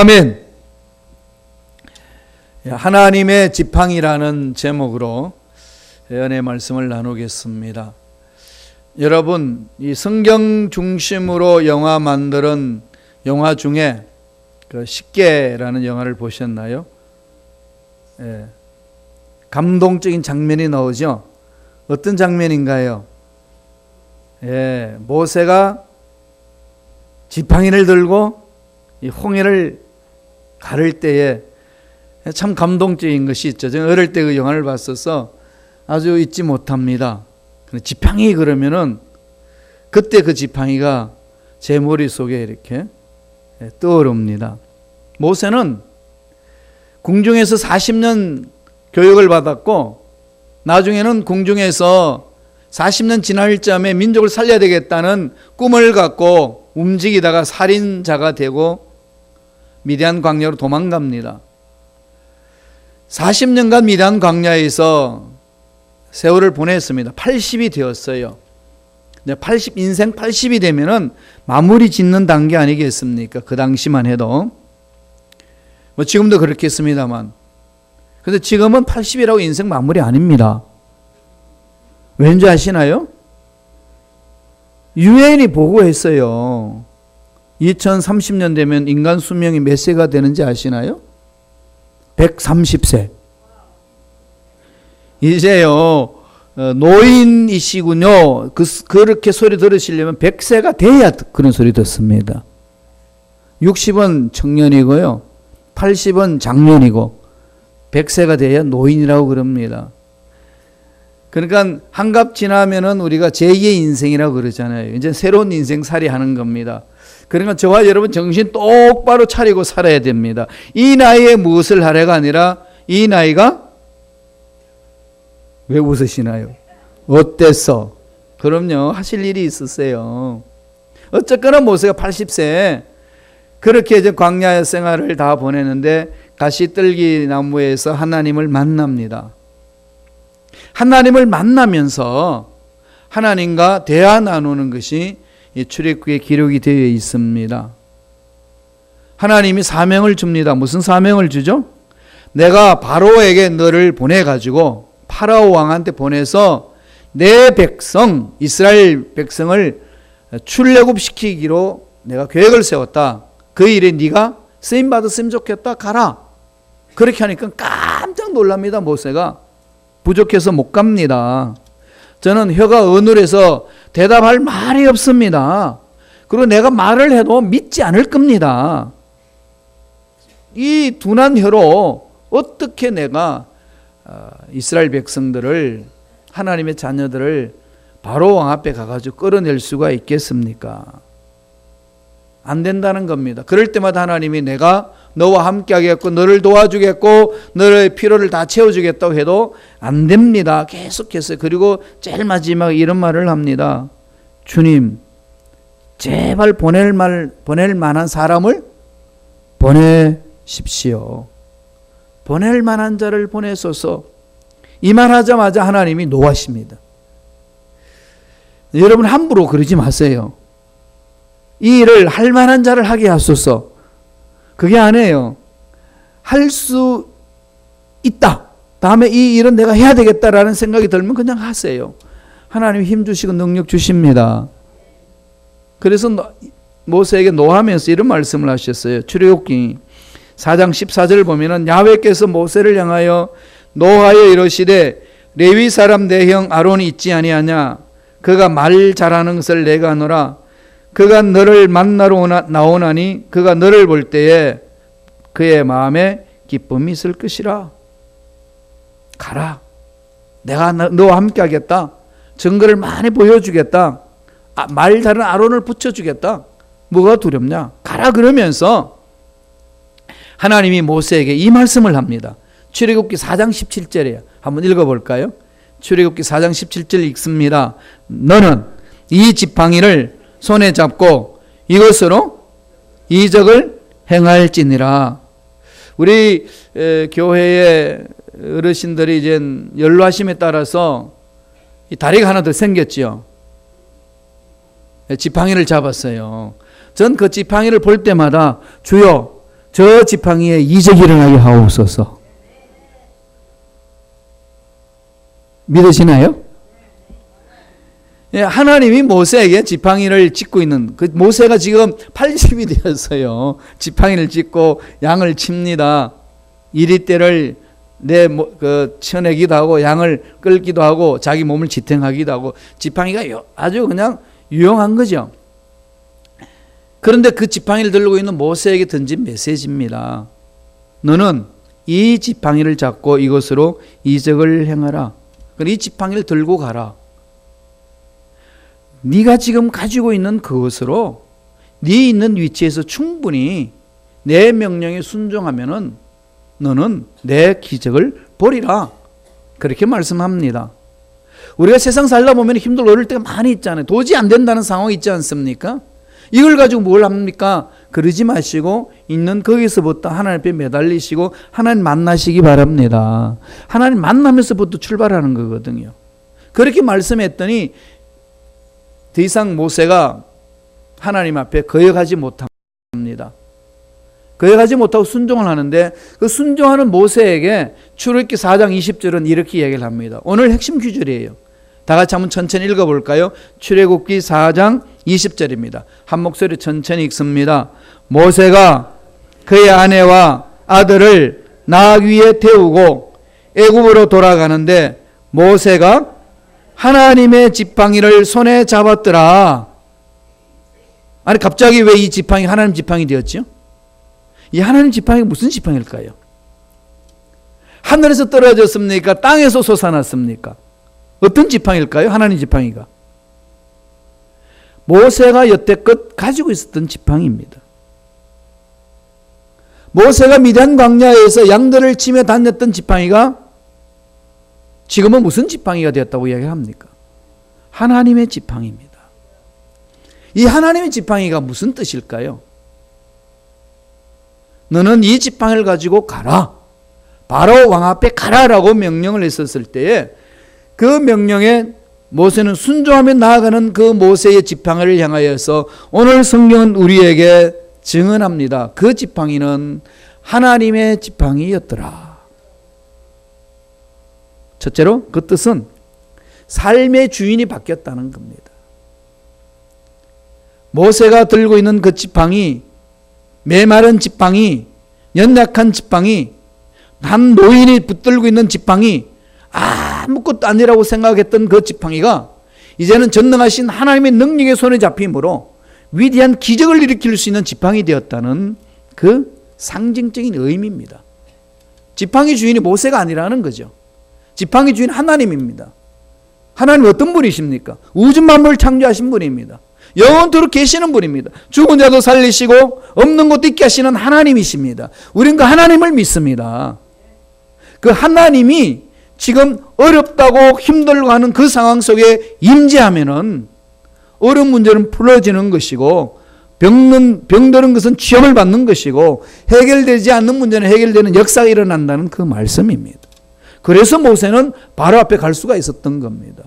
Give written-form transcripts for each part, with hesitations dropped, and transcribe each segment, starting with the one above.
아멘. 하나님의 지팡이라는 제목으로 은혜의 말씀을 나누겠습니다. 여러분, 이 성경 중심으로 영화 만드는 영화 중에 그 십계라는 영화를 보셨나요? 예. 감동적인 장면이 나오죠. 어떤 장면인가요? 예, 모세가 지팡이를 들고 이 홍해를 가를 때에 참 감동적인 것이 있죠. 제가 어릴 때 그 영화를 봤어서 아주 잊지 못합니다. 지팡이 그러면은 그때 그 지팡이가 제 머릿속에 이렇게 떠오릅니다. 모세는 궁중에서 40년 교육을 받았고 나중에는 궁중에서 40년 지날 점에 민족을 살려야 되겠다는 꿈을 갖고 움직이다가 살인자가 되고 미디안 광야로 도망갑니다. 40년간 미디안 광야에서 세월을 보냈습니다. 80이 되었어요. 인생 80이 되면은 마무리 짓는 단계 아니겠습니까? 그 당시만 해도. 뭐 지금도 그렇겠습니다만. 근데 지금은 80이라고 인생 마무리 아닙니다. 왠지 아시나요? 유엔이 보고했어요. 2030년 되면 인간 수명이 몇 세가 되는지 아시나요? 130세. 이제요, 노인이시군요. 그렇게 소리 들으시려면 100세가 돼야 그런 소리 듣습니다. 60은 청년이고요. 80은 장년이고 100세가 돼야 노인이라고 그럽니다. 그러니까 한갑 지나면은 우리가 제2의 인생이라고 그러잖아요. 이제 새로운 인생살이 하는 겁니다. 그러니까 저와 여러분 정신 똑바로 차리고 살아야 됩니다. 이 나이에 무엇을 하래가 아니라 이 나이가 왜 웃으시나요? 어땠어? 그럼요. 하실 일이 있으세요. 어쨌거나 모세가 80세 그렇게 이제 광야 생활을 다 보내는데 가시떨기 나무에서 하나님을 만납니다. 하나님을 만나면서 하나님과 대화 나누는 것이 이 출애굽기에 기록이 되어 있습니다. 하나님이 사명을 줍니다. 무슨 사명을 주죠? 내가 바로에게 너를 보내가지고 파라오 왕한테 보내서 내 백성 이스라엘 백성을 출애굽시키기로 내가 계획을 세웠다. 그 일에 네가 쓰임 받았으면 좋겠다. 가라. 그렇게 하니까 깜짝 놀랍니다. 모세가 부족해서 못 갑니다. 저는 혀가 어눌해서 대답할 말이 없습니다. 그리고 내가 말을 해도 믿지 않을 겁니다. 이 둔한 혀로 어떻게 내가 이스라엘 백성들을 하나님의 자녀들을 바로 왕 앞에 가가지고 끌어낼 수가 있겠습니까? 안 된다는 겁니다. 그럴 때마다 하나님이 내가 너와 함께 하겠고 너를 도와주겠고 너의 필요를 다 채워주겠다고 해도 안 됩니다. 계속해서. 그리고 제일 마지막 이런 말을 합니다. 주님, 제발 보낼 만한 사람을 보내십시오. 보낼 만한 자를 보내소서. 이 말하자마자 하나님이 노하십니다. 여러분 함부로 그러지 마세요. 이 일을 할 만한 자를 하게 하소서. 그게 아니에요. 할 수 있다. 다음에 이 일은 내가 해야 되겠다라는 생각이 들면 그냥 하세요. 하나님 힘 주시고 능력 주십니다. 그래서 모세에게 노하면서 이런 말씀을 하셨어요. 출애굽기 4장 14절 보면은 야훼께서 모세를 향하여 노하여 이르시되 레위 사람 내 형 아론이 있지 아니하냐. 그가 말 잘하는 것을 내가 하노라. 그가 너를 만나러 나오나니 그가 너를 볼 때에 그의 마음에 기쁨이 있을 것이라. 가라. 내가 너와 함께 하겠다. 증거를 많이 보여주겠다. 말 잘하는 아론을 붙여주겠다. 뭐가 두렵냐? 가라. 그러면서 하나님이 모세에게 이 말씀을 합니다. 출애굽기 4장 17절이에요. 한번 읽어볼까요? 출애굽기 4장 17절 읽습니다. 너는 이 지팡이를 손에 잡고 이것으로 이적을 행할지니라. 우리 교회의 어르신들이 이제 연로하심에 따라서 이 다리가 하나 더 생겼죠. 지팡이를 잡았어요. 전 그 지팡이를 볼 때마다 주여 저 지팡이에 이적이 일어나게 하옵소서. 믿으시나요? 예, 하나님이 모세에게 지팡이를 짚고 있는, 그 모세가 지금 80이 되었어요. 지팡이를 짚고 양을 칩니다. 이리떼를 쳐내기도 하고 양을 끌기도 하고 자기 몸을 지탱하기도 하고, 지팡이가 아주 그냥 유용한 거죠. 그런데 그 지팡이를 들고 있는 모세에게 던진 메시지입니다. 너는 이 지팡이를 잡고 이것으로 이적을 행하라. 이 지팡이를 들고 가라. 네가 지금 가지고 있는 그것으로 네 있는 위치에서 충분히 내 명령에 순종하면은 너는 내 기적을 보리라. 그렇게 말씀합니다. 우리가 세상 살다 보면 힘들고 어려울 때가 많이 있잖아요. 도저히 안 된다는 상황이 있지 않습니까? 이걸 가지고 뭘 합니까? 그러지 마시고 있는 거기서부터 하나님 앞에 매달리시고 하나님 만나시기 바랍니다. 하나님 만나면서부터 출발하는 거거든요. 그렇게 말씀했더니 더 이상 모세가 하나님 앞에 거역하지 못합니다. 거역하지 못하고 순종을 하는데, 그 순종하는 모세에게 출애굽기 4장 20절은 이렇게 얘기를 합니다. 오늘 핵심 구절이에요. 다 같이 한번 천천히 읽어볼까요? 출애굽기 4장 20절입니다. 한 목소리 천천히 읽습니다. 모세가 그의 아내와 아들을 나귀 위에 태우고 애굽으로 돌아가는데 모세가 하나님의 지팡이를 손에 잡았더라. 아니 갑자기 왜 이 지팡이 하나님 지팡이 되었죠? 이 하나님 지팡이가 무슨 지팡이일까요? 하늘에서 떨어졌습니까? 땅에서 솟아났습니까? 어떤 지팡이일까요? 하나님 지팡이가. 모세가 여태껏 가지고 있었던 지팡이입니다. 모세가 미디안 광야에서 양들을 치며 다녔던 지팡이가 지금은 무슨 지팡이가 되었다고 이야기합니까? 하나님의 지팡이입니다. 이 하나님의 지팡이가 무슨 뜻일까요? 너는 이 지팡이를 가지고 가라. 바로 왕 앞에 가라라고 명령을 했었을 때에 그 명령에 모세는 순종하며 나아가는 그 모세의 지팡이를 향하여서 오늘 성경은 우리에게 증언합니다. 그 지팡이는 하나님의 지팡이였더라. 첫째로 그 뜻은 삶의 주인이 바뀌었다는 겁니다. 모세가 들고 있는 그 지팡이, 메마른 지팡이, 연약한 지팡이, 한 노인이 붙들고 있는 지팡이, 아무것도 아니라고 생각했던 그 지팡이가 이제는 전능하신 하나님의 능력의 손에 잡힘으로 위대한 기적을 일으킬 수 있는 지팡이 되었다는 그 상징적인 의미입니다. 지팡이 주인이 모세가 아니라는 거죠. 지팡이 주인 하나님입니다. 하나님 어떤 분이십니까? 우주 만물을 창조하신 분입니다. 영원토록 계시는 분입니다. 죽은 자도 살리시고 없는 것도 있게 하시는 하나님이십니다. 우리는 그 하나님을 믿습니다. 그 하나님이 지금 어렵다고 힘들고 하는 그 상황 속에 임재하면은 어려운 문제는 풀어지는 것이고 병드는 것은 취업을 받는 것이고 해결되지 않는 문제는 해결되는 역사가 일어난다는 그 말씀입니다. 그래서 모세는 바로 앞에 갈 수가 있었던 겁니다.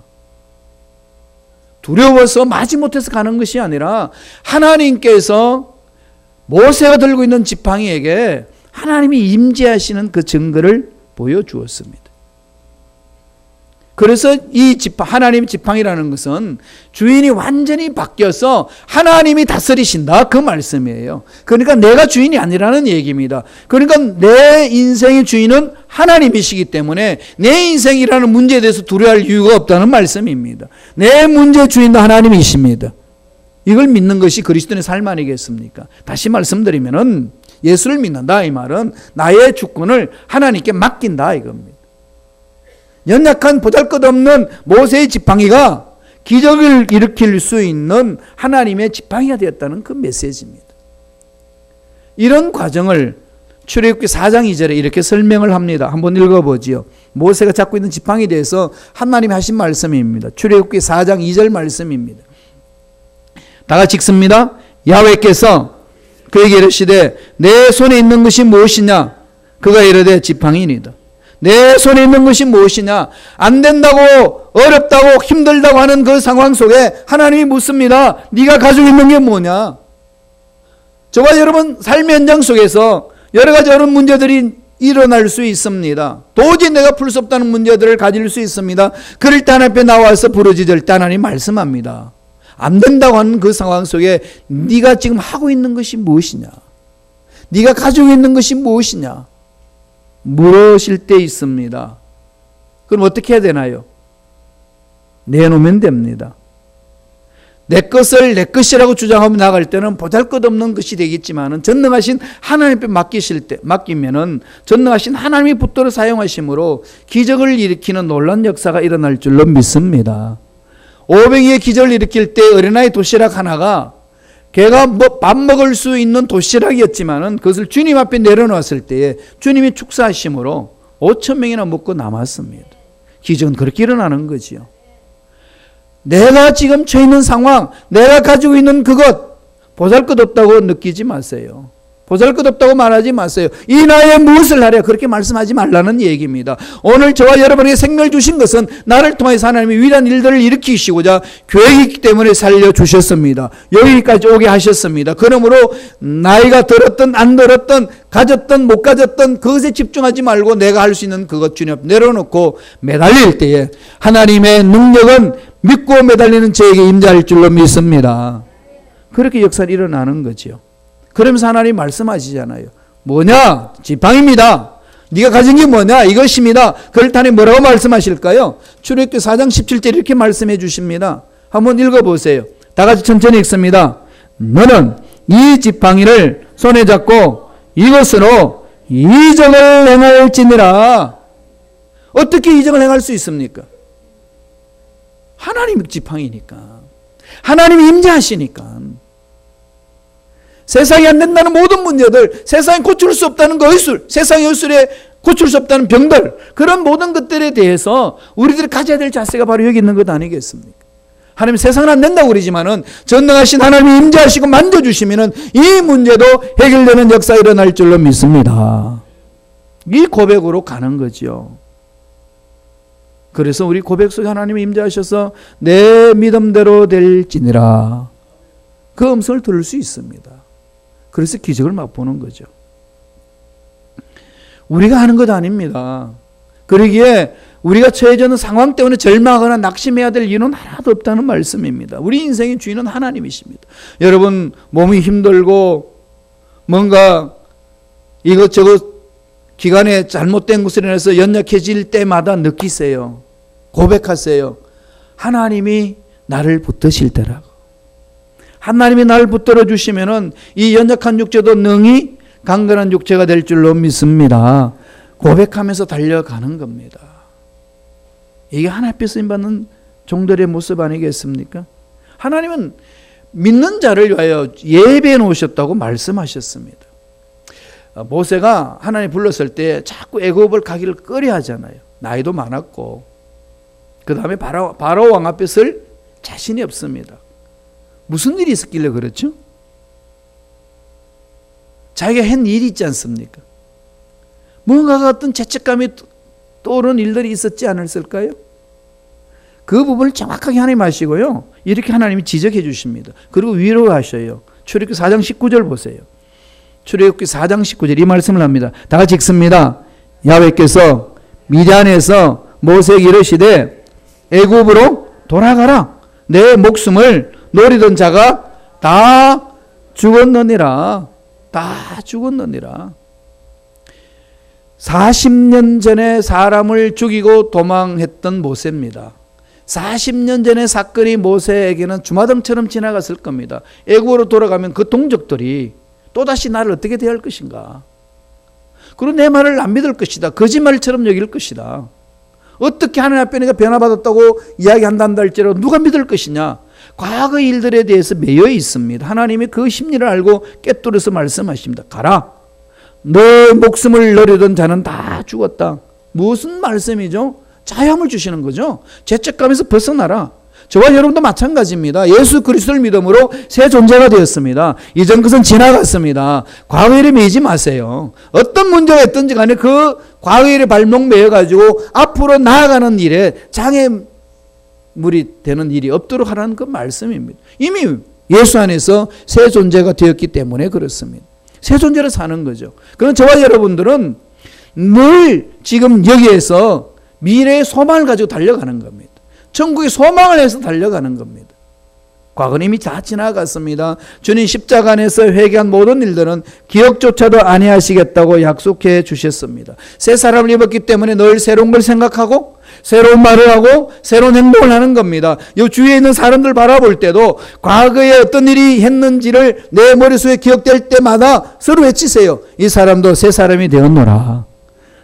두려워서 마지못해서 가는 것이 아니라 하나님께서 모세가 들고 있는 지팡이에게 하나님이 임재하시는 그 증거를 보여주었습니다. 그래서 이 하나님 지팡이라는 것은 주인이 완전히 바뀌어서 하나님이 다스리신다 그 말씀이에요. 그러니까 내가 주인이 아니라는 얘기입니다. 그러니까 내 인생의 주인은 하나님이시기 때문에 내 인생이라는 문제에 대해서 두려워할 이유가 없다는 말씀입니다. 내 문제의 주인도 하나님이십니다. 이걸 믿는 것이 그리스도인의 삶 아니겠습니까? 다시 말씀드리면은 예수를 믿는다 이 말은 나의 주권을 하나님께 맡긴다 이겁니다. 연약한 보잘것없는 모세의 지팡이가 기적을 일으킬 수 있는 하나님의 지팡이가 되었다는 그 메시지입니다. 이런 과정을 출애굽기 4장 2절에 이렇게 설명을 합니다. 한번 읽어보지요. 모세가 잡고 있는 지팡이에 대해서 하나님이 하신 말씀입니다. 출애굽기 4장 2절 말씀입니다. 다 같이 읽습니다. 야훼께서 그에게 이르시되 내 손에 있는 것이 무엇이냐? 그가 이르되 지팡이니이다. 내 손에 있는 것이 무엇이냐? 안 된다고 어렵다고 힘들다고 하는 그 상황 속에 하나님이 묻습니다. 네가 가지고 있는 게 뭐냐? 저와 여러분 삶의 현장 속에서 여러 가지 어려운 문제들이 일어날 수 있습니다. 도저히 내가 풀 수 없다는 문제들을 가질 수 있습니다. 그럴 때 하나님 앞에 나와서 부르짖을 때 하나님 말씀합니다. 안 된다고 하는 그 상황 속에 네가 지금 하고 있는 것이 무엇이냐? 네가 가지고 있는 것이 무엇이냐? 물으실 때 있습니다. 그럼 어떻게 해야 되나요? 내놓으면 됩니다. 내 것을 내 것이라고 주장하며 나갈 때는 보잘것없는 것이 되겠지만은 전능하신 하나님 앞에 맡기면은 전능하신 하나님이 붙들어 사용하심으로 기적을 일으키는 놀라운 역사가 일어날 줄로 믿습니다. 오병이의 기적을 일으킬 때 어린아이 도시락 하나가 걔가 밥 먹을 수 있는 도시락이었지만은 그것을 주님 앞에 내려놓았을 때에 주님이 축사하심으로 5,000명이나 먹고 남았습니다. 기적은 그렇게 일어나는 거지요. 내가 지금 처해 있는 상황, 내가 가지고 있는 그것 보잘것없다고 느끼지 마세요. 보잘것없다고 말하지 마세요. 이 나이에 무엇을 하랴 그렇게 말씀하지 말라는 얘기입니다. 오늘 저와 여러분에게 생명을 주신 것은 나를 통해서 하나님이 위대한 일들을 일으키시고자 계획이 있기 때문에 살려주셨습니다. 여기까지 오게 하셨습니다. 그러므로 나이가 들었든 안 들었든 가졌든 못 가졌든 그것에 집중하지 말고 내가 할 수 있는 그것 주님 앞에 내려놓고 매달릴 때에 하나님의 능력은 믿고 매달리는 저에게 임재할 줄로 믿습니다. 그렇게 역사가 일어나는 거죠. 그러면서 하나님 말씀하시잖아요. 뭐냐? 지팡입니다. 네가 가진 게 뭐냐? 이것입니다. 그럴 때 하나님 뭐라고 말씀하실까요? 출애굽기 4장 17절 이렇게 말씀해 주십니다. 한번 읽어보세요. 다 같이 천천히 읽습니다. 너는 이 지팡이를 손에 잡고 이것으로 이적을 행할지니라. 어떻게 이적을 행할 수 있습니까? 하나님 지팡이니까. 하나님이 임재하시니까. 세상이 안 된다는 모든 문제들, 세상이 고칠 수 없다는 그 의술, 세상의 의술에 고칠 수 없다는 병들, 그런 모든 것들에 대해서 우리들이 가져야 될 자세가 바로 여기 있는 것 아니겠습니까? 하나님 세상은 안 된다고 그러지만은 전능하신 하나님이 임재하시고 만져주시면은 이 문제도 해결되는 역사가 일어날 줄로 믿습니다. 이 고백으로 가는 거죠. 그래서 우리 고백 속에 하나님이 임재하셔서 내 믿음대로 될지니라 그 음성을 들을 수 있습니다. 그래서 기적을 맛보는 거죠. 우리가 하는 것 아닙니다. 그러기에 우리가 처해져 있는 상황 때문에 절망하거나 낙심해야 될 이유는 하나도 없다는 말씀입니다. 우리 인생의 주인은 하나님이십니다. 여러분 몸이 힘들고 뭔가 이것저것 기간에 잘못된 것을 인해서 연약해질 때마다 느끼세요. 고백하세요. 하나님이 나를 붙드실 때라고. 하나님이 나를 붙들어 주시면은 이 연약한 육체도 능히 강건한 육체가 될 줄로 믿습니다. 고백하면서 달려가는 겁니다. 이게 하나님 앞에 쓰임받는 종들의 모습 아니겠습니까? 하나님은 믿는 자를 위하여 예배해 놓으셨다고 말씀하셨습니다. 모세가 하나님 불렀을 때 자꾸 애굽을 가기를 꺼려 하잖아요. 나이도 많았고 그 다음에 바로 왕 앞에 설 자신이 없습니다. 무슨 일이 있었길래 그렇죠? 자기가 한 일이 있지 않습니까? 뭔가가 어떤 죄책감이 떠오르는 일들이 있었지 않았을까요? 그 부분을 정확하게 하나님 아시고요. 이렇게 하나님이 지적해 주십니다. 그리고 위로하셔요. 출애굽기 4장 19절 보세요. 출애굽기 4장 19절 이 말씀을 합니다. 다 같이 읽습니다. 야훼께서 미디안에서 모세에게 이르시되 애굽으로 돌아가라. 내 목숨을 노리던 자가 다 죽었느니라. 다 죽었느니라. 40년 전에 사람을 죽이고 도망했던 모세입니다. 40년 전의 사건이 모세에게는 주마등처럼 지나갔을 겁니다. 애굽으로 돌아가면 그 동족들이 또다시 나를 어떻게 대할 것인가? 그리고 내 말을 안 믿을 것이다. 거짓말처럼 여길 것이다. 어떻게 하나님 앞에 내가 변화받았다고 이야기한다 할지라도 누가 믿을 것이냐? 과거 일들에 대해서 매여 있습니다. 하나님이 그 심리를 알고 꿰뚫어서 말씀하십니다. 가라. 너 목숨을 노리던 자는 다 죽었다. 무슨 말씀이죠? 자유함을 주시는 거죠. 죄책감에서 벗어나라. 저와 여러분도 마찬가지입니다. 예수 그리스도를 믿음으로 새 존재가 되었습니다. 이전 것은 지나갔습니다. 과거 일에 매이지 마세요. 어떤 문제가 있든지 간에 그 과거 일에 발목 매여가지고 앞으로 나아가는 일에 장애물이 되는 일이 없도록 하라는 그 말씀입니다. 이미 예수 안에서 새 존재가 되었기 때문에 그렇습니다. 새 존재로 사는 거죠. 그럼 저와 여러분들은 늘 지금 여기에서 미래의 소망을 가지고 달려가는 겁니다. 천국의 소망을 해서 달려가는 겁니다. 과거는 이미 다 지나갔습니다. 주님 십자가 안에서 회개한 모든 일들은 기억조차도 아니하시겠다고 약속해 주셨습니다. 새 사람을 입었기 때문에 늘 새로운 걸 생각하고 새로운 말을 하고 새로운 행동을 하는 겁니다. 이 주위에 있는 사람들 바라볼 때도 과거에 어떤 일이 했는지를 내 머릿속에 기억될 때마다 서로 외치세요. 이 사람도 새 사람이 되었노라.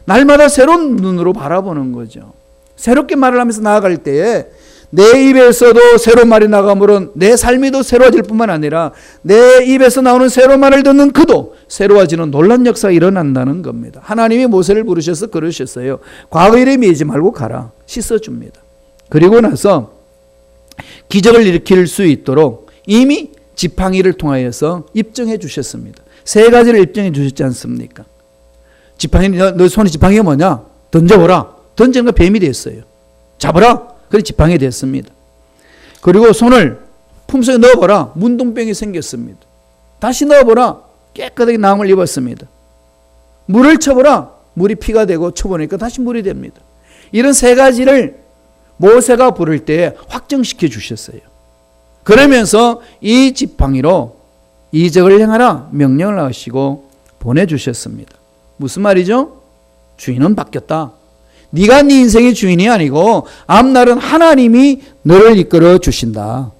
날마다 새로운 눈으로 바라보는 거죠. 새롭게 말을 하면서 나아갈 때에 내 입에서도 새로운 말이 나가므로 내 삶이 더 새로워질 뿐만 아니라 내 입에서 나오는 새로운 말을 듣는 그도 새로워지는 놀란 역사가 일어난다는 겁니다. 하나님이 모세를 부르셔서 그러셨어요. 과거 일에 미이지 말고 가라. 씻어줍니다. 그리고 나서 기적을 일으킬 수 있도록 이미 지팡이를 통하여서 입증해 주셨습니다. 세 가지를 입증해 주셨지 않습니까? 지팡이, 너 손에 지팡이가 뭐냐? 던져보라. 던지는 거 뱀이 됐어요. 잡아라. 그래 지팡이 됐습니다. 그리고 손을 품속에 넣어보라. 문둥병이 생겼습니다. 다시 넣어보라. 깨끗하게 나음을 입었습니다. 물을 쳐보라. 물이 피가 되고 쳐보니까 다시 물이 됩니다. 이런 세 가지를 모세가 부를 때 확정시켜 주셨어요. 그러면서 이 지팡이로 이적을 행하라 명령을 하시고 보내주셨습니다. 무슨 말이죠? 주인은 바뀌었다. 네가 네 인생의 주인이 아니고 앞날은 하나님이 너를 이끌어 주신다.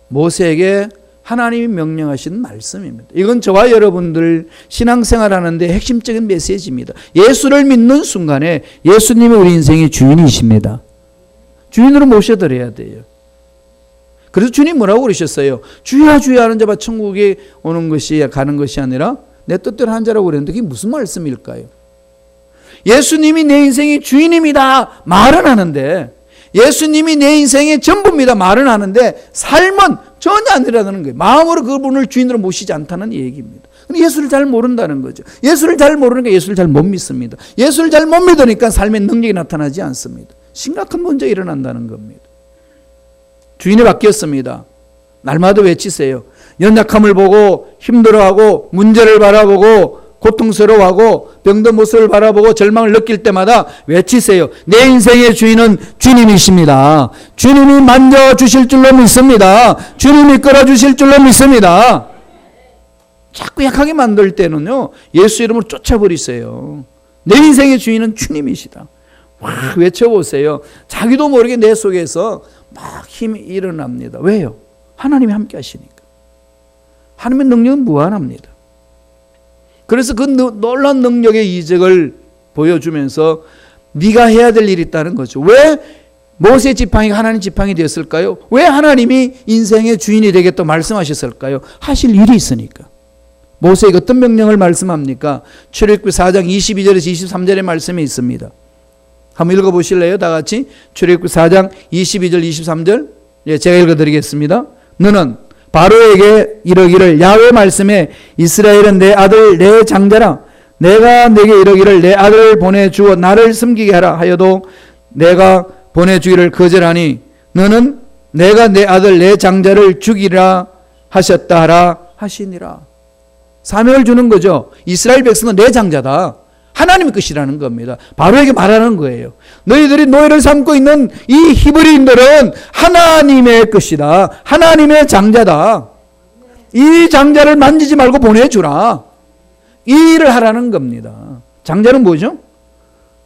모세에게 하나님이 명령하신 말씀입니다. 이건 저와 여러분들 신앙생활하는데 핵심적인 메시지입니다. 예수를 믿는 순간에 예수님이 우리 인생의 주인이십니다. 주인으로 모셔드려야 돼요. 그래서 주님 뭐라고 그러셨어요? 주야 주야 하는 자가 천국에 오는 것이 가는 것이 아니라 내 뜻대로 한 자라고 그랬는데 그게 무슨 말씀일까요? 예수님이 내 인생의 주인입니다 말은 하는데, 예수님이 내 인생의 전부입니다 말은 하는데 삶은 전혀 아니라는 거예요. 마음으로 그분을 주인으로 모시지 않다는 얘기입니다. 예수를 잘 모른다는 거죠. 예수를 잘 모르니까 예수를 잘 못 믿습니다. 예수를 잘 못 믿으니까 삶의 능력이 나타나지 않습니다. 심각한 문제가 일어난다는 겁니다. 주인이 바뀌었습니다. 날마다 외치세요. 연약함을 보고 힘들어하고 문제를 바라보고 고통스러워하고 병든 모습을 바라보고 절망을 느낄 때마다 외치세요. 내 인생의 주인은 주님이십니다. 주님이 만져주실 줄로 믿습니다. 주님이 끌어주실 줄로 믿습니다. 자꾸 약하게 만들 때는요, 예수 이름으로 쫓아버리세요. 내 인생의 주인은 주님이시다. 막 외쳐보세요. 자기도 모르게 내 속에서 막 힘이 일어납니다. 왜요? 하나님이 함께 하시니까. 하나님의 능력은 무한합니다. 그래서 그 놀라운 능력의 이적을 보여주면서 네가 해야 될 일이 있다는 거죠. 왜 모세의 지팡이가 하나님 지팡이 되었을까요? 왜 하나님이 인생의 주인이 되겠다고 말씀하셨을까요? 하실 일이 있으니까. 모세에게 어떤 명령을 말씀합니까? 출애굽기 4장 22절에서 23절의 말씀이 있습니다. 한번 읽어보실래요? 다 같이. 출애굽기 4장 22절 23절. 예, 제가 읽어드리겠습니다. 너는 바로에게 이르기를 야훼 말씀에 이스라엘은 내 아들 내 장자라. 내가 내게 이르기를 내 아들을 보내주어 나를 섬기게 하라 하여도 내가 보내주기를 거절하니 너는 내가 내 아들 내 장자를 죽이라 하셨다 하라 하시니라. 사명을 주는 거죠. 이스라엘 백성은 내 장자다. 하나님의 것이라는 겁니다. 바로에게 말하는 거예요. 너희들이 노예를 삼고 있는 이 히브리인들은 하나님의 것이다. 하나님의 장자다. 이 장자를 만지지 말고 보내주라. 이 일을 하라는 겁니다. 장자는 뭐죠?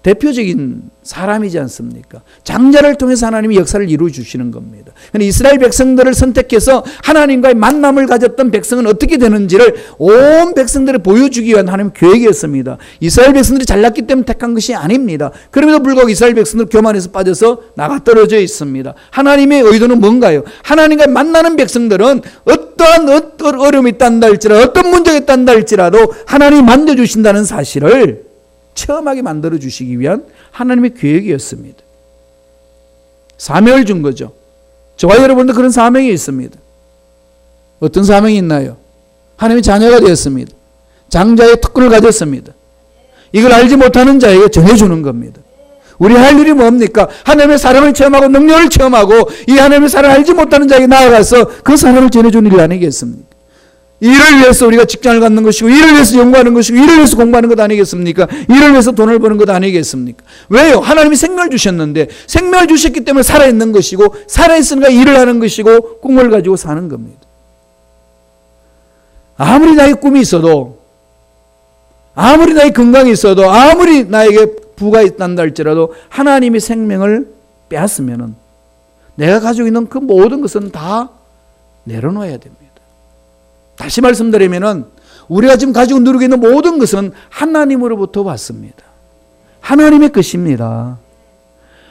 대표적인 사람이지 않습니까? 장자를 통해서 하나님이 역사를 이루어 주시는 겁니다. 이스라엘 백성들을 선택해서 하나님과의 만남을 가졌던 백성은 어떻게 되는지를 온 백성들에 보여주기 위한 하나님의 계획이었습니다. 이스라엘 백성들이 잘났기 때문에 택한 것이 아닙니다. 그럼에도 불구하고 이스라엘 백성들 교만에서 빠져서 나가 떨어져 있습니다. 하나님의 의도는 뭔가요? 하나님과 만나는 백성들은 어떠한 어려움이 있단다 할지라도 어떤 문제가 있단다 할지라도 하나님이 만져주신다는 사실을 체험하게 만들어 주시기 위한 하나님의 계획이었습니다. 사명을 준 거죠. 저와 여러분도 그런 사명이 있습니다. 어떤 사명이 있나요? 하나님의 자녀가 되었습니다. 장자의 특권을 가졌습니다. 이걸 알지 못하는 자에게 전해주는 겁니다. 우리 할 일이 뭡니까? 하나님의 사랑을 체험하고 능력을 체험하고 이 하나님의 사랑을 알지 못하는 자에게 나아가서 그 사랑을 전해주는 일 아니겠습니까? 일을 위해서 우리가 직장을 갖는 것이고, 일을 위해서 연구하는 것이고, 일을 위해서 공부하는 것 아니겠습니까? 일을 위해서 돈을 버는 것 아니겠습니까? 왜요? 하나님이 생명을 주셨는데, 생명을 주셨기 때문에 살아있는 것이고, 살아있으니까 일을 하는 것이고, 꿈을 가지고 사는 겁니다. 아무리 나의 꿈이 있어도, 아무리 나의 건강이 있어도, 아무리 나에게 부가 있단다 할지라도 하나님이 생명을 빼앗으면은 내가 가지고 있는 그 모든 것은 다 내려놓아야 됩니다. 다시 말씀드리면은 우리가 지금 가지고 누리고 있는 모든 것은 하나님으로부터 왔습니다. 하나님의 것입니다.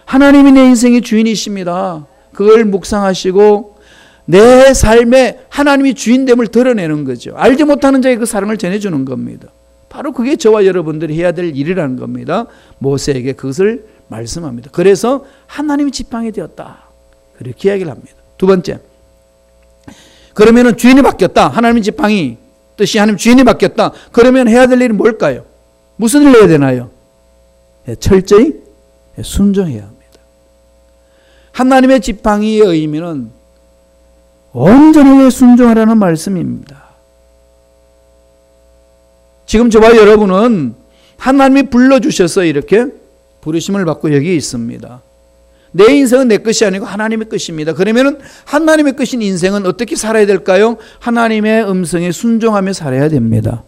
하나님이 내 인생의 주인이십니다. 그걸 묵상하시고 내 삶에 하나님이 주인됨을 드러내는 거죠. 알지 못하는 자에게 그 사랑을 전해주는 겁니다. 바로 그게 저와 여러분들이 해야 될 일이라는 겁니다. 모세에게 그것을 말씀합니다. 그래서 하나님이 지팡이 되었다. 그렇게 이야기를 합니다. 두 번째, 그러면은 주인이 바뀌었다. 하나님의 지팡이 뜻이 하나님 주인이 바뀌었다. 그러면 해야 될 일은 뭘까요? 무슨 일을 해야 되나요? 철저히 순종해야 합니다. 하나님의 지팡이의 의미는 온전하게 순종하라는 말씀입니다. 지금 저와 여러분은 하나님이 불러주셔서 이렇게 부르심을 받고 여기 있습니다. 내 인생은 내 것이 아니고 하나님의 것입니다. 그러면 하나님의 것인 인생은 어떻게 살아야 될까요? 하나님의 음성에 순종하며 살아야 됩니다.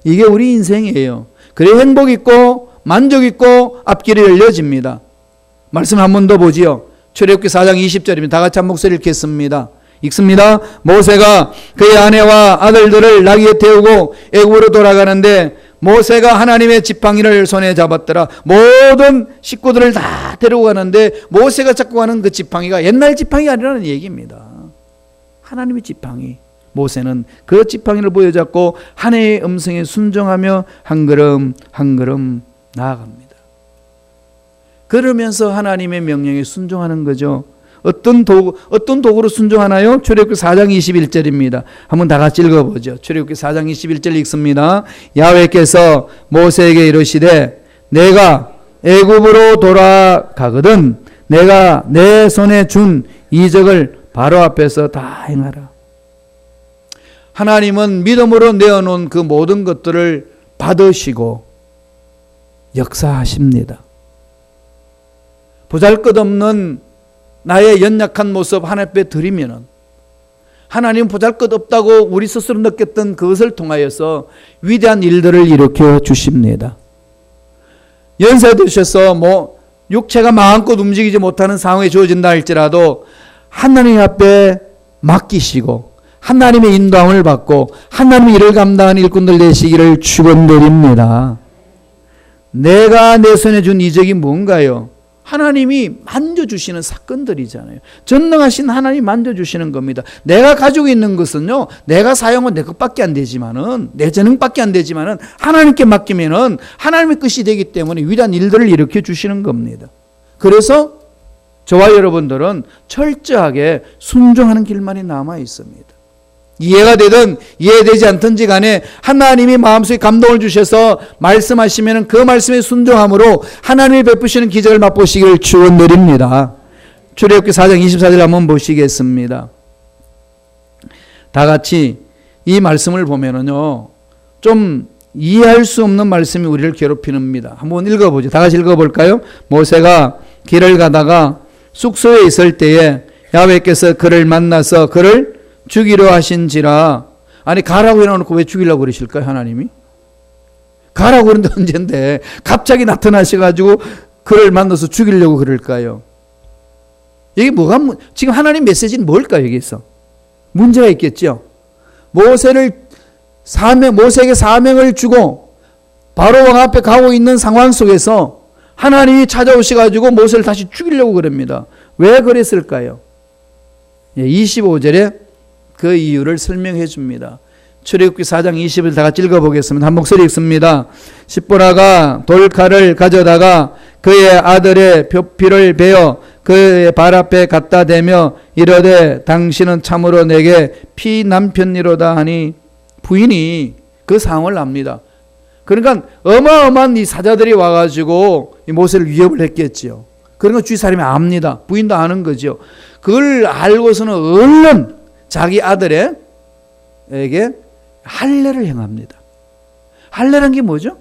이게 우리 인생이에요. 그래 행복 있고 만족 있고 앞길이 열려집니다. 말씀 한 번 더 보지요. 출애굽기 4장 20절입니다. 다 같이 한 목소리 읽겠습니다. 읽습니다. 모세가 그의 아내와 아들들을 나귀에 태우고 애굽으로 돌아가는데 모세가 하나님의 지팡이를 손에 잡았더라. 모든 식구들을 다 데리고 가는데 모세가 잡고 가는 그 지팡이가 옛날 지팡이가 아니라는 얘기입니다. 하나님의 지팡이. 모세는 그 지팡이를 보여잡고 하나님의 음성에 순종하며 한 걸음 한 걸음 나아갑니다. 그러면서 하나님의 명령에 순종하는 거죠. 어떤 도구로 순종하나요? 출애굽기 4장 21절입니다. 한번 다 같이 읽어보죠. 출애굽기 4장 21절 읽습니다. 야훼께서 모세에게 이르시되 내가 애굽으로 돌아가거든 내가 내 손에 준 이적을 바로 앞에서 다 행하라. 하나님은 믿음으로 내어놓은 그 모든 것들을 받으시고 역사하십니다. 보잘것없는 나의 연약한 모습 하나님 앞에 드리면은 하나님 보잘것없다고 우리 스스로 느꼈던 그것을 통하여서 위대한 일들을 일으켜 주십니다. 연세 드셔서 육체가 마음껏 움직이지 못하는 상황에 주어진다 할지라도 하나님 앞에 맡기시고 하나님의 인도함을 받고 하나님의 일을 감당하는 일꾼들 되시기를 축원드립니다. 내가 내 손에 준 이적이 뭔가요? 하나님이 만져주시는 사건들이잖아요. 전능하신 하나님이 만져주시는 겁니다. 내가 가지고 있는 것은요, 내가 사용은 내 것밖에 안 되지만은, 내 재능밖에 안 되지만은, 하나님께 맡기면은 하나님의 것이 되기 때문에 위대한 일들을 일으켜 주시는 겁니다. 그래서 저와 여러분들은 철저하게 순종하는 길만이 남아 있습니다. 이해가 되든 이해되지 않든지 간에 하나님이 마음속에 감동을 주셔서 말씀하시면 그 말씀에 순종함으로 하나님이 베푸시는 기적을 맛보시기를 축원드립니다. 출애굽기 4장 24절 한번 보시겠습니다. 다 같이 이 말씀을 보면은요 좀 이해할 수 없는 말씀이 우리를 괴롭히는입니다. 한번 읽어보죠. 다 같이 읽어볼까요? 모세가 길을 가다가 숙소에 있을 때에 야훼께서 그를 만나서 그를 죽이려 하신지라. 아니 가라고 해놓고 왜 죽이려고 그러실까요? 하나님이 가라고 그러는데 언젠데 갑자기 나타나셔가지고 그를 만나서 죽이려고 그럴까요? 이게 지금 하나님 메시지는 뭘까요? 여기서 문제가 있겠죠. 모세에게 사명을 주고 바로 왕 앞에 가고 있는 상황 속에서 하나님이 찾아오셔가지고 모세를 다시 죽이려고 그럽니다. 왜 그랬을까요? 25절에 그 이유를 설명해 줍니다. 출애굽기 4장 20을 다 같이 읽어보겠습니다. 한 목소리 읽습니다. 십보라가 돌칼을 가져다가 그의 아들의 표피를 베어 그의 발 앞에 갖다 대며 이르되 당신은 참으로 내게 피남편이로다 하니 부인이 그 상황을 압니다. 그러니까 어마어마한 이 사자들이 와가지고 이 모세를 위협을 했겠지요. 그런 거 주위 사람이 압니다. 부인도 아는 거죠. 그걸 알고서는 얼른 자기 아들의 모세에게 할례를 행합니다. 할례란 게 뭐죠?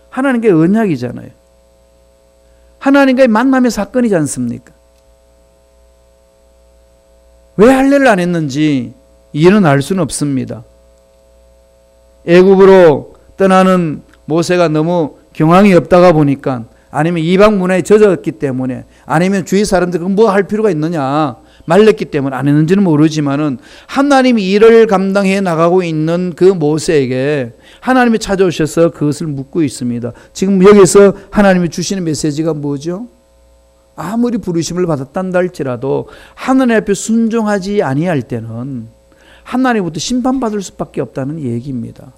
하나님께 언약이잖아요. 하나님과의 만남의 사건이지 않습니까? 왜 할례를 안 했는지 이해는 알 수는 없습니다. 애굽으로 떠나는 모세가 너무 경황이 없다가 보니까, 아니면 이방 문화에 젖었기 때문에, 아니면 주위 사람들이 뭐 할 필요가 있느냐 말렸기 때문에 안 했는지는 모르지만은, 하나님이 일을 감당해 나가고 있는 그 모세에게 하나님이 찾아오셔서 그것을 묻고 있습니다. 지금 여기서 하나님이 주시는 메시지가 뭐죠? 아무리 부르심을 받았단다 할지라도 하나님 앞에 순종하지 아니할 때는 하나님부터 심판받을 수밖에 없다는 얘기입니다.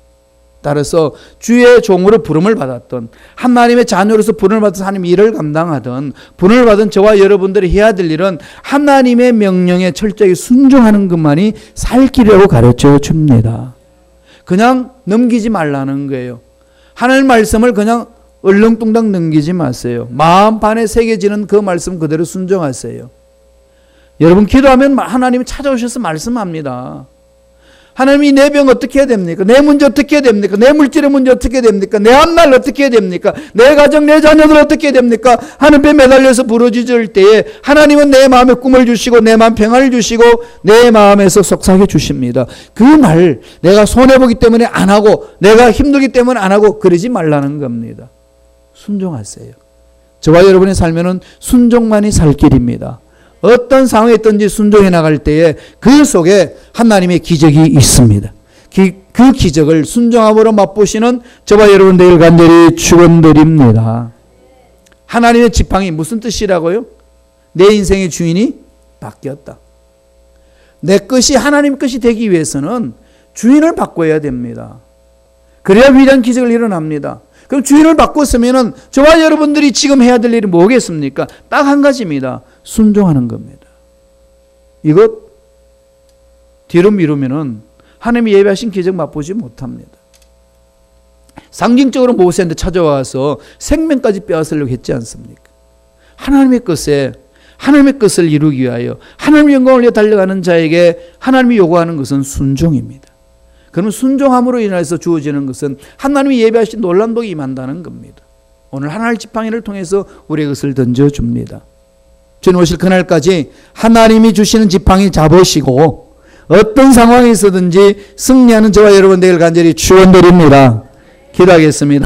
따라서 주의 종으로 부름을 받았던, 하나님의 자녀로서 부름을 받아서 하나님 일을 감당하던, 부름을 받은 저와 여러분들이 해야 될 일은 하나님의 명령에 철저히 순종하는 것만이 살 길이라고 가르쳐 줍니다. 그냥 넘기지 말라는 거예요. 하나님 말씀을 그냥 얼렁뚱땅 넘기지 마세요. 마음 반에 새겨지는 그 말씀 그대로 순종하세요. 여러분 기도하면 하나님이 찾아오셔서 말씀합니다. 하나님이 내 병 어떻게 해야 됩니까? 내 문제 어떻게 해야 됩니까? 내 물질의 문제 어떻게 해야 됩니까? 내 앞날 어떻게 해야 됩니까? 내 가정, 내 자녀들 어떻게 해야 됩니까? 하나님께 매달려서 부르짖을 때에 하나님은 내 마음에 꿈을 주시고 내 마음 평안을 주시고 내 마음에서 속삭여 주십니다. 그 말 내가 손해보기 때문에 안 하고, 내가 힘들기 때문에 안 하고 그러지 말라는 겁니다. 순종하세요. 저와 여러분의 삶에는 순종만이 살 길입니다. 어떤 상황에 있든지 순종해 나갈 때에 그 속에 하나님의 기적이 있습니다. 그 기적을 순종함으로 맛보시는 저와 여러분들 간절히 축원드립니다. 하나님의 지팡이 무슨 뜻이라고요? 내 인생의 주인이 바뀌었다. 내 것이 하나님 것이 되기 위해서는 주인을 바꿔야 됩니다. 그래야 위대한 기적을 일어납니다. 그럼 주인을 바꿨으면은 저와 여러분들이 지금 해야 될 일이 뭐겠습니까? 딱 한 가지입니다. 순종하는 겁니다. 이것 뒤로 미루면은 하나님이 예배하신 기적 맛보지 못합니다. 상징적으로 모세한테 찾아와서 생명까지 빼앗으려고 했지 않습니까? 하나님의 것을 이루기 위하여 하나님의 영광을 위해 달려가는 자에게 하나님이 요구하는 것은 순종입니다. 그러면 순종함으로 인해서 주어지는 것은 하나님이 예배하신 놀라운 복이 임한다는 겁니다. 오늘 하나님 지팡이를 통해서 우리의 것을 던져줍니다. 주님 오실 그날까지 하나님이 주시는 지팡이 잡으시고 어떤 상황에 있어든지 승리하는 저와 여러분 되길 간절히 축원드립니다. 기도하겠습니다.